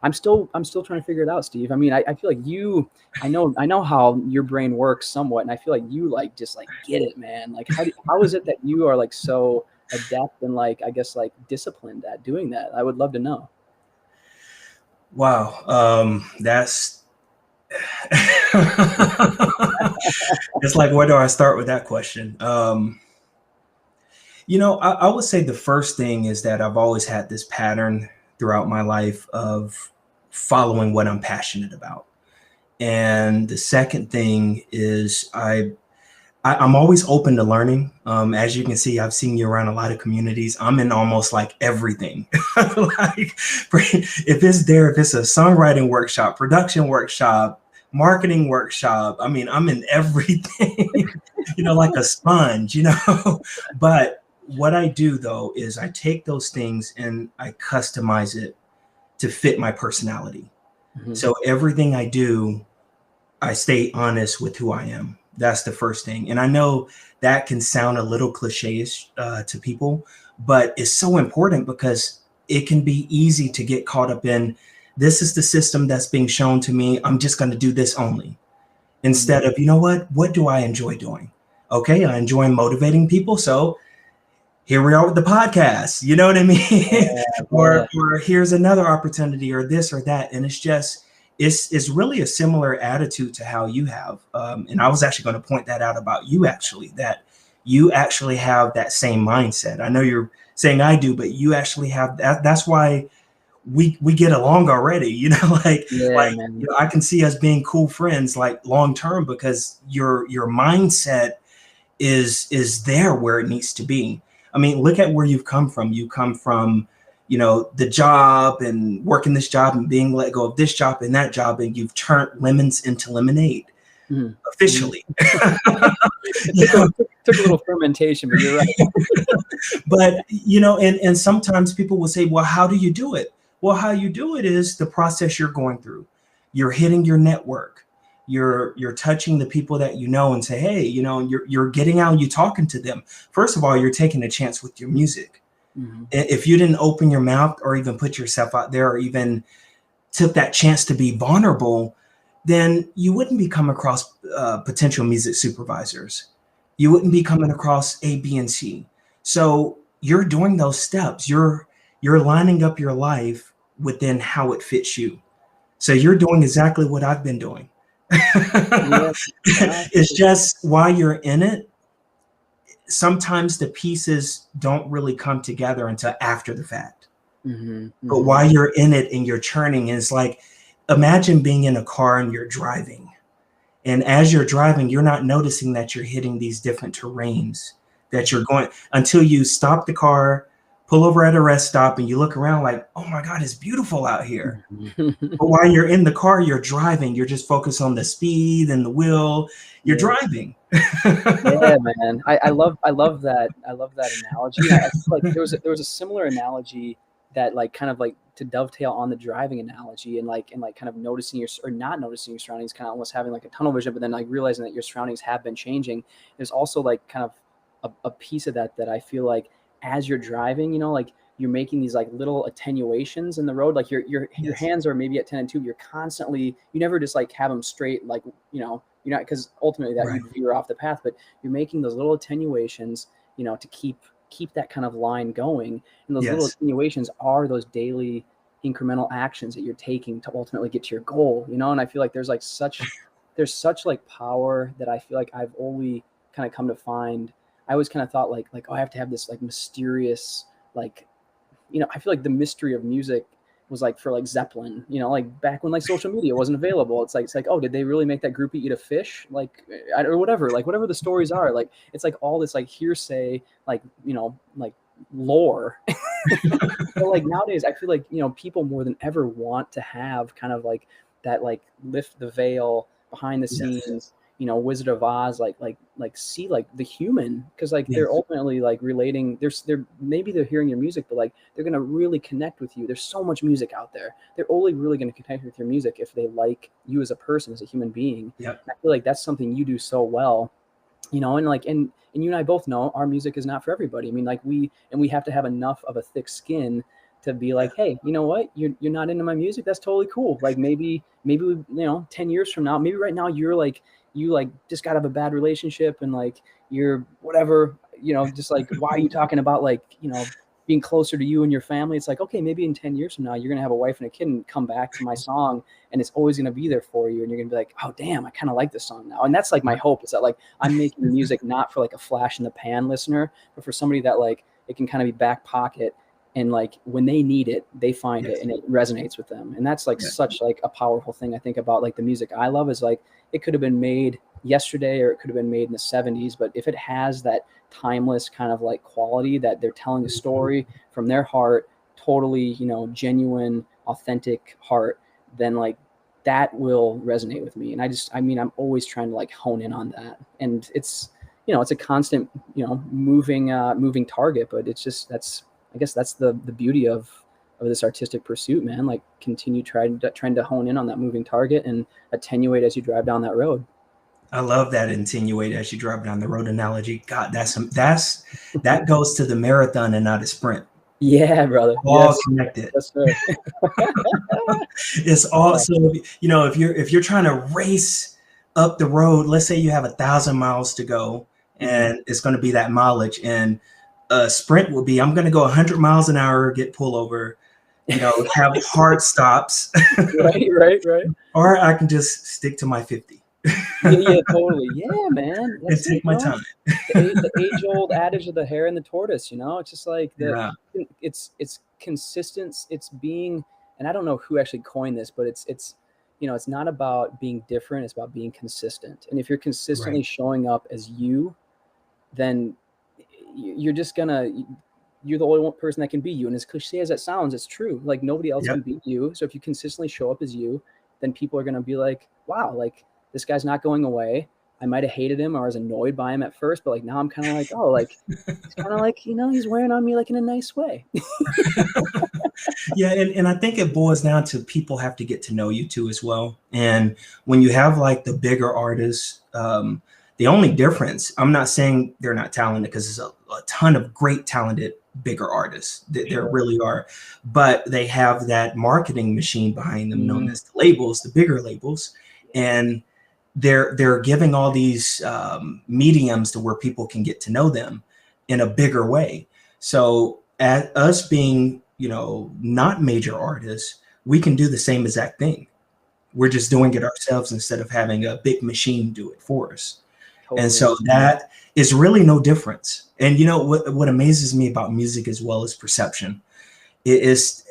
I'm still trying to figure it out, Steve. I mean, I feel like I know how your brain works somewhat, and I feel like you like just like get it, man. Like how is it that you are like so adept and like, I guess, like disciplined at doing that? I would love to know. Wow. That's it's like, where do I start with that question? You know, I would say the first thing is that I've always had this pattern throughout my life of following what I'm passionate about. And the second thing is I I'm always open to learning. As you can see, I've seen you around a lot of communities. I'm in almost like everything. Like if it's a songwriting workshop, production workshop, marketing workshop. I mean, I'm in everything, like a sponge, But what I do though, is I take those things and I customize it to fit my personality. Mm-hmm. So everything I do, I stay honest with who I am. That's the first thing. And I know that can sound a little cliche-ish to people, but it's so important because it can be easy to get caught up in, this is the system that's being shown to me. I'm just going to do this only. Instead of, what do I enjoy doing? Okay, I enjoy motivating people. So here we are with the podcast. You know what I mean? Yeah, or here's another opportunity or this or that. And it's just, it's really a similar attitude to how you have. And I was actually going to point that out about you, actually, that you actually have that same mindset. I know you're saying I do, but you actually have that. That's why we get along already, I can see us being cool friends, like long term, because your mindset is there where it needs to be. I mean, look at where you've come from. You come from, the job and working this job and being let go of this job and that job, and you've turned lemons into lemonade. Mm-hmm. Officially. Took a little fermentation, but you're right. But, and sometimes people will say, well, how do you do it? Well, how you do it is the process you're going through. You're hitting your network. You're touching the people that and say, hey, you're getting out and you're talking to them. First of all, you're taking a chance with your music. Mm-hmm. If you didn't open your mouth or even put yourself out there or even took that chance to be vulnerable, then you wouldn't be coming across potential music supervisors. You wouldn't be coming across A, B, and C. So you're doing those steps. You're lining up your life within how it fits you. So you're doing exactly what I've been doing. It's just while you're in it, sometimes the pieces don't really come together until after the fact. Mm-hmm, mm-hmm. But while you're in it and you're churning, it's like, imagine being in a car and you're driving. And as you're driving, you're not noticing that you're hitting these different terrains that you're going until you stop the car, pull over at a rest stop, and you look around like, oh my God, it's beautiful out here. But while you're in the car, you're driving, you're just focused on the speed and the wheel. You're driving. Yeah, man. I love that. I love that analogy. I feel like there was a similar analogy that kind of to dovetail on the driving analogy and kind of noticing or not noticing your surroundings, kind of almost having a tunnel vision, but then realizing that your surroundings have been changing. There's also kind of a piece of that I feel like as you're driving, you're making these little attenuations in the road. Your hands are maybe at 10 and 2. You're constantly, you never just have them straight, you're not, because ultimately that you'd veer off the path, but you're making those little attenuations, to keep that kind of line going. And those little attenuations are those daily incremental actions that you're taking to ultimately get to your goal, and I feel like there's such power that I feel like I've only kind of come to find. I always kind of thought oh, I have to have this mysterious, I feel like the mystery of music was for Zeppelin, back when social media wasn't available. It's like, oh, did they really make that groupie eat a fish? Or whatever, whatever the stories are, it's all this hearsay, lore. But nowadays I feel like, people more than ever want to have kind of that, lift the veil behind the scenes, Wizard of Oz, see the human, because they're ultimately relating. They're maybe they're hearing your music, but they're gonna really connect with you. There's so much music out there. They're only really gonna connect with your music if they like you as a person, as a human being. Yeah, I feel like that's something you do so well, and and you and I both know our music is not for everybody. I mean, we have to have enough of a thick skin to be hey, you know what? You're not into my music. That's totally cool. Maybe 10 years from now, maybe right now you're you just got out of a bad relationship and you're whatever, just why are you talking about being closer to you and your family? It's okay, maybe in 10 years from now, you're going to have a wife and a kid and come back to my song and it's always going to be there for you. And you're going to be oh, damn, I kind of like this song now. And that's my hope is that I'm making music not for a flash in the pan listener, but for somebody that it can kind of be back pocket. And when they need it, they find it and it resonates with them. And that's such a powerful thing I think about the music I love is it could have been made yesterday, or it could have been made in the 70s, but if it has that timeless kind of like quality that they're telling a story from their heart, totally, genuine, authentic heart, then like that will resonate with me. And I'm always trying to like hone in on that. And it's, it's a constant, moving target, but it's just, I guess that's the beauty of this artistic pursuit, man. Like continue trying to hone in on that moving target and attenuate as you drive down that road. I love that attenuate as you drive down the road analogy. God, that goes to the marathon and not a sprint. Yeah, brother. All connected. Yes, sir. It's also, if you're trying to race up the road, let's say you have 1,000 miles to go, and it's going to be that mileage, and a sprint will be, I'm going to go 100 miles an hour, get pulled over, have hard stops. Right. Or I can just stick to my 50. Yeah, totally. Yeah, man. And take my time. The age-old adage of the hare and the tortoise, it's just like it's consistent. It's being, and I don't know who actually coined this, but it's not about being different. It's about being consistent. And if you're consistently showing up as you, then you're the only one person that can be you. And as cliche as that sounds, it's true. Like nobody else can be you. So if you consistently show up as you, then people are going to be like, wow, like this guy's not going away. I might have hated him or I was annoyed by him at first, but like now I'm kind of like, oh, like it's kind of like, he's wearing on me like in a nice way. Yeah. And I think it boils down to people have to get to know you too as well. And when you have like the bigger artists, the only difference, I'm not saying they're not talented, because there's a ton of great talented bigger artists. There really are, but they have that marketing machine behind them known as the labels, the bigger labels. And they're giving all these mediums to where people can get to know them in a bigger way. So at us being, not major artists, we can do the same exact thing. We're just doing it ourselves instead of having a big machine do it for us. Totally. And so that is really no difference. And what amazes me about music as well as perception, it is,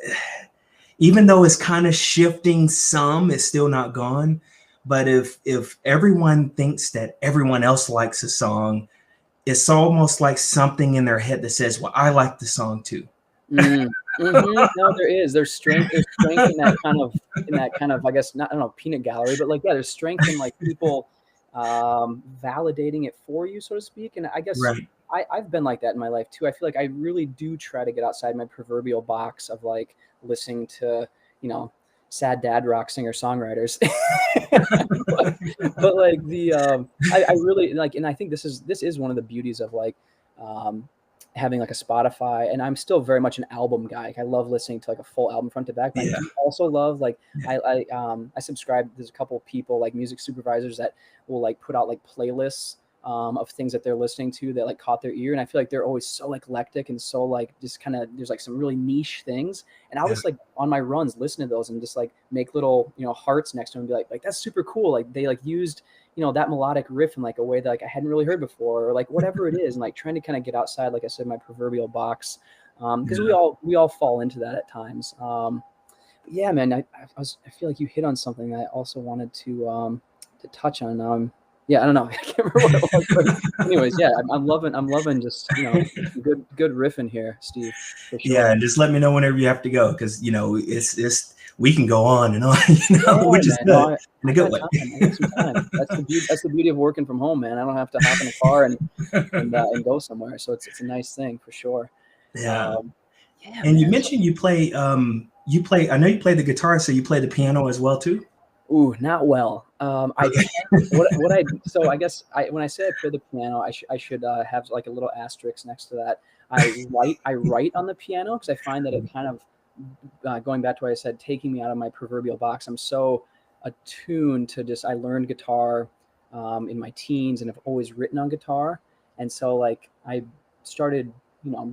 even though it's kind of shifting some, it's still not gone. But if everyone thinks that everyone else likes a song, it's almost like something in their head that says, well, I like the song too. No, there's strength in that kind of, I guess, not, I don't know, peanut gallery, but like, there's strength in like people validating it for you, so to speak. And I guess I've been like that in my life too. I feel like I really do try to get outside my proverbial box of like listening to, sad dad rock singer songwriters. but like I really like, and I think this is one of the beauties of like having like a Spotify, and I'm still very much an album guy. Like, I love listening to like a full album front to back. But I do also love like I subscribe. There's a couple of people like music supervisors that will like put out like playlists of things that they're listening to that like caught their ear, and I feel like they're always so eclectic and so like just kind of, there's like some really niche things, and I'll just like on my runs listen to those and just like make little hearts next to them and be like that's super cool, like they like used that melodic riff in like a way that like I hadn't really heard before, or like whatever it is, and like trying to kind of get outside, like I said, my proverbial box, because we all fall into that at times. Yeah, man, I feel like you hit on something I also wanted to touch on. Yeah, I don't know. I can't remember what it was. But anyways, yeah, I'm loving just good riffing here, Steve. For sure. Yeah, and just let me know whenever you have to go, because it's we can go on and on, which is good in a good way. That's the beauty of working from home, man. I don't have to hop in a car and go somewhere, so it's a nice thing for sure. Yeah. And man, you mentioned you play. I know you play the guitar, so you play the piano as well too. Ooh, not well. So I guess when I say I play the piano, I should have like a little asterisk next to that. I write on the piano because I find that it kind of going back to what I said, taking me out of my proverbial box. I'm so attuned to I learned guitar in my teens and have always written on guitar, and so like I started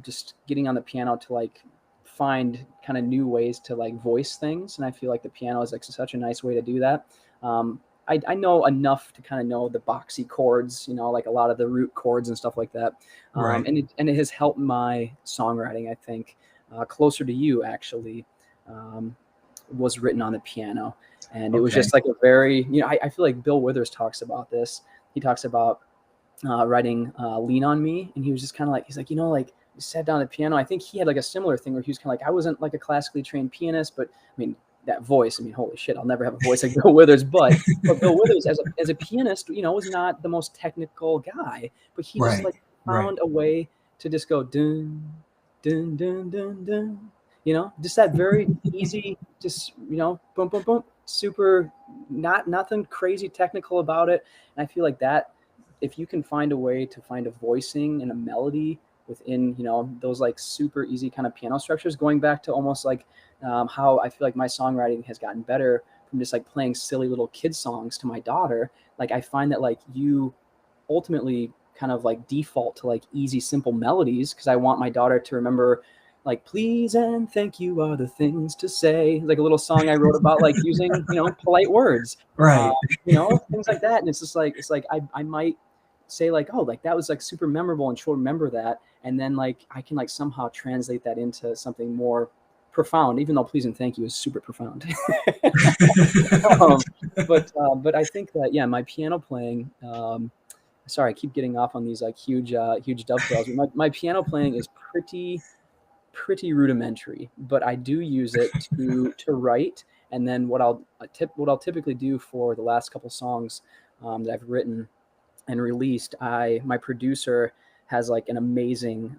just getting on the piano to like find kind of new ways to like voice things, and I feel like the piano is like such a nice way to do that. I know enough to kind of know the boxy chords, like a lot of the root chords and stuff like that, and it has helped my songwriting. I think Closer to You actually was written on the piano, and it was just like a very I feel like Bill Withers talks about this. he talks about writing Lean on Me, and he was just kind of like, he's like, like, he sat down at the piano. I think he had like a similar thing where he was kind of like, I wasn't like a classically trained pianist, but I mean, that voice, I mean, holy shit, I'll never have a voice like Bill Withers, but Bill Withers as a pianist, was not the most technical guy, but he just like found a way to just go dun, dun, dun, dun, dun, just that very easy, just, boom, boom, boom, super, nothing crazy technical about it. And I feel like that, if you can find a way to find a voicing and a melody within, those like super easy kind of piano structures, going back to almost like how I feel like my songwriting has gotten better from just like playing silly little kid songs to my daughter. Like I find that like you ultimately kind of like default to like easy, simple melodies, because I want my daughter to remember like please and thank you are the things to say, like a little song I wrote about like using, polite words, things like that. And it's just like, I might say like, oh, like that was like super memorable and she'll remember that. And then like, I can like somehow translate that into something more profound, even though please and thank you is super profound. But I think that, yeah, my piano playing, sorry, I keep getting off on these like huge dovetails. My piano playing is pretty rudimentary, but I do use it to write. And then what I'll typically do for the last couple songs that I've written and released, my producer has like an amazing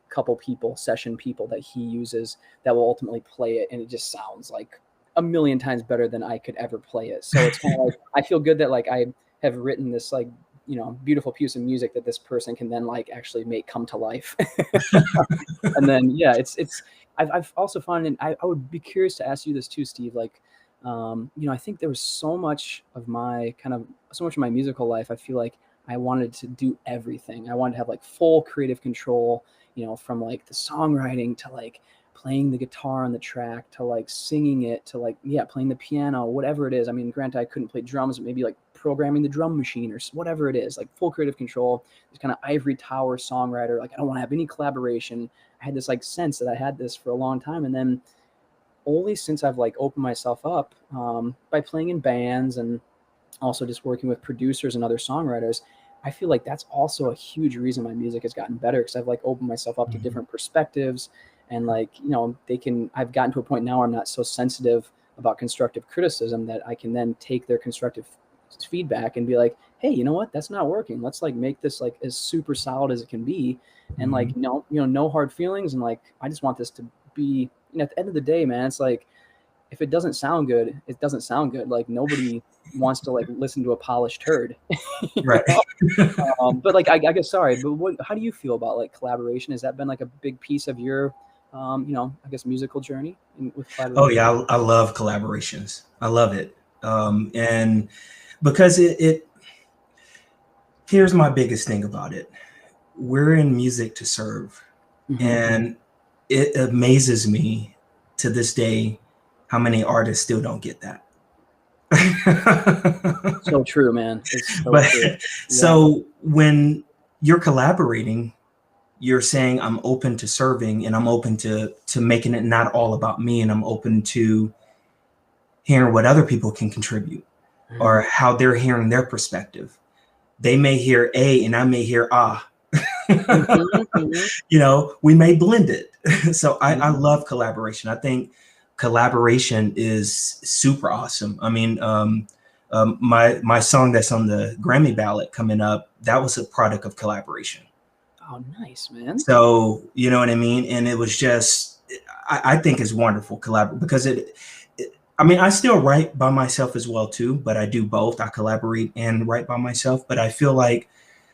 couple session people that he uses that will ultimately play it, and it just sounds like a million times better than I could ever play it. So it's kind of like I feel good that like I have written this like beautiful piece of music that this person can then like actually make come to life. And then yeah, I've also found, and I would be curious to ask you this too, Steve, like I think there was so much of my musical life, I feel like I wanted to do everything. I wanted to have like full creative control, from like the songwriting to like playing the guitar on the track to like singing it to like, yeah, playing the piano, whatever it is. I mean, granted, I couldn't play drums, but maybe like programming the drum machine or whatever it is, like full creative control, this kind of ivory tower songwriter. Like I don't want to have any collaboration. I had this like sense that I had this for a long time. And then only since I've like opened myself up by playing in bands and also just working with producers and other songwriters, I feel like that's also a huge reason my music has gotten better, because I've like opened myself up to different perspectives, and like, I've gotten to a point now where I'm not so sensitive about constructive criticism, that I can then take their constructive feedback and be like, hey, you know what, that's not working. Let's like make this like as super solid as it can be. And like, no hard feelings. And like, I just want this to be, at the end of the day, man, it's like, if it doesn't sound good, it doesn't sound good. Like nobody wants to like listen to a polished turd. Right. But like, I guess, sorry, but how do you feel about like collaboration? Has that been like a big piece of your, I guess, musical journey with collaboration? Oh yeah. I love collaborations. I love it. And because here's my biggest thing about it. We're in music to serve. And it amazes me to this day how many artists still don't get that. So true, man. It's so but true. Yeah. So when you're collaborating, you're saying I'm open to serving, and I'm open to making it not all about me, and I'm open to hearing what other people can contribute or how they're hearing their perspective. They may hear A and I may hear ah. We may blend it. So I love collaboration. I think collaboration is super awesome. I mean, my song that's on the Grammy ballot coming up, that was a product of collaboration. Oh, nice, man. So, you know what I mean? And it was just, I think it's wonderful because I still write by myself as well too, but I do both. I collaborate and write by myself, but I feel like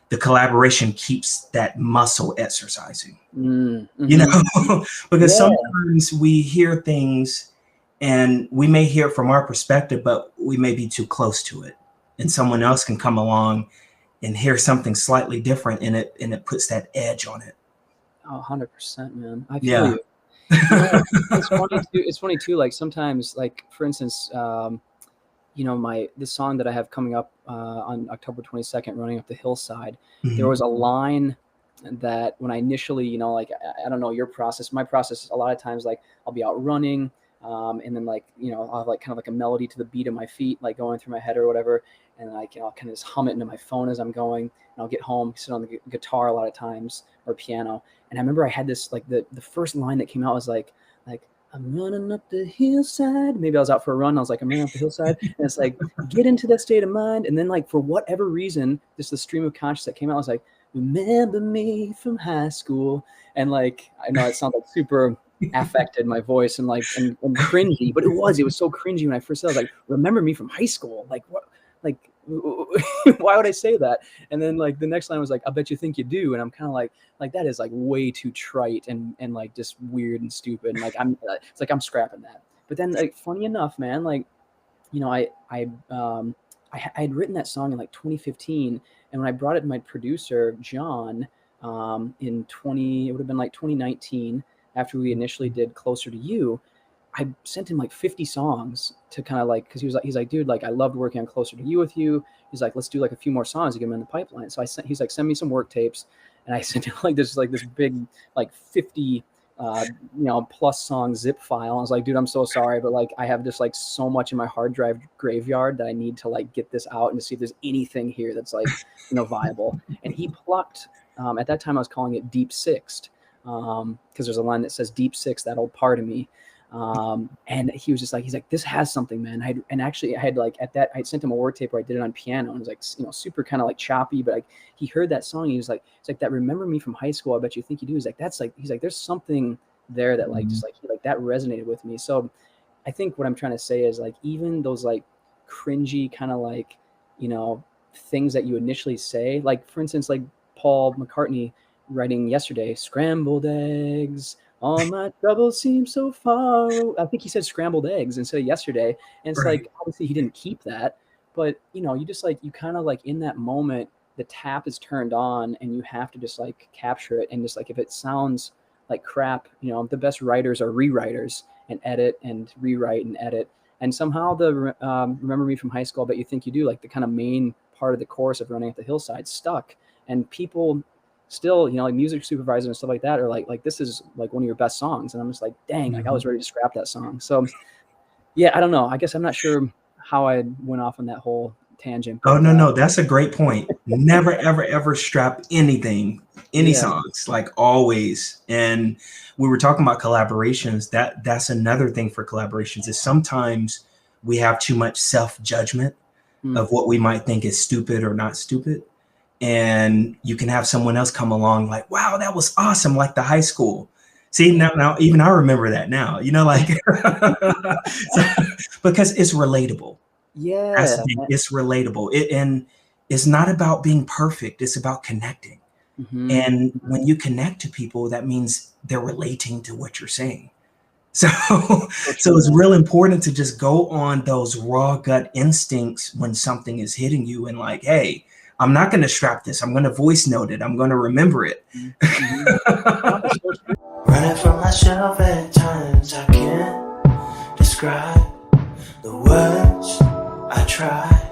the collaboration keeps that muscle exercising, because sometimes we hear things and we may hear it from our perspective, but we may be too close to it, and someone else can come along and hear something slightly different, and it puts that edge on it. Oh, 100%, man. I feel you. It's funny too. Like sometimes, like for instance, the song that I have coming up on October 22nd, Running Up the Hillside, there was a line that when I initially, like, I don't know your process, my process, a lot of times, like I'll be out running, And then like, I'll have like kind of like a melody to the beat of my feet, like going through my head or whatever. And like, I'll kind of just hum it into my phone as I'm going, and I'll get home, sit on the guitar a lot of times, or piano. And I remember I had this, like the first line that came out was like, I'm running up the hillside. Maybe I was out for a run. I was like, I'm running up the hillside. And it's like, get into that state of mind. And then like, for whatever reason, just the stream of consciousness that came out, I was like, remember me from high school. And like, I know it sounds like super affected, my voice, and like, and cringy, but it was so cringy when I first said it. I was like, remember me from high school. Like, what? Like, why would I say that? And then like the next line was like, I bet you think you do. And I'm kind of like that is like way too trite and like just weird and stupid. And like, it's like, I'm scrapping that. But then like, funny enough, man, like, I had written that song in like 2015. And when I brought it to my producer, John, it would have been like 2019, after we initially did Closer to You, I sent him like 50 songs to kind of like, because he's like, dude, like I loved working on Closer to You with you. He's like, let's do like a few more songs to get him in the pipeline. So he's like, send me some work tapes, and I sent him like this big like 50 plus song zip file. I was like, dude, I'm so sorry, but like I have just like so much in my hard drive graveyard that I need to like get this out and to see if there's anything here that's like viable. And he plucked. At that time, I was calling it Deep Sixth, because there's a line that says Deep Six, that old part of me. And he was just like, he's like, this has something, man. I had sent him a work tape where I did it on piano, and it was like, super kind of like choppy, but like he heard that song, and he was like, it's like that remember me from high school, I bet you think you do. He's like, he's like, there's something there that like, just like, that resonated with me. So I think what I'm trying to say is like, even those like cringy kind of like, things that you initially say, like for instance, like Paul McCartney writing yesterday, scrambled eggs, all my troubles seem so far. I think he said scrambled eggs instead of yesterday. And it's like, obviously he didn't keep that, but you just like, you kind of like in that moment, the tap is turned on and you have to just like capture it. And just like, if it sounds like crap, the best writers are rewriters and edit and rewrite and edit. And somehow the Remember Me from High School, I Bet You Think You Do, like the kind of main part of the chorus of Running Up the Hillside stuck. And people still, like music supervisors and stuff like that are like, this is like one of your best songs. And I'm just like, dang, like I was ready to scrap that song. So yeah, I don't know. I guess I'm not sure how I went off on that whole tangent. Oh, no. That's a great point. Never, ever, ever strap anything, songs, like always. And we were talking about collaborations. That's another thing for collaborations is sometimes we have too much self-judgment of what we might think is stupid or not stupid. And you can have someone else come along like, wow, that was awesome. Like the high school. See, now even I remember that now, like, because it's relatable. Yeah. It's relatable. And it's not about being perfect. It's about connecting. Mm-hmm. And when you connect to people, that means they're relating to what you're saying. So it's real important to just go on those raw gut instincts when something is hitting you and like, hey, I'm not going to strap this. I'm going to voice note it. I'm going to remember it. Running from myself at times I can't describe the words I try.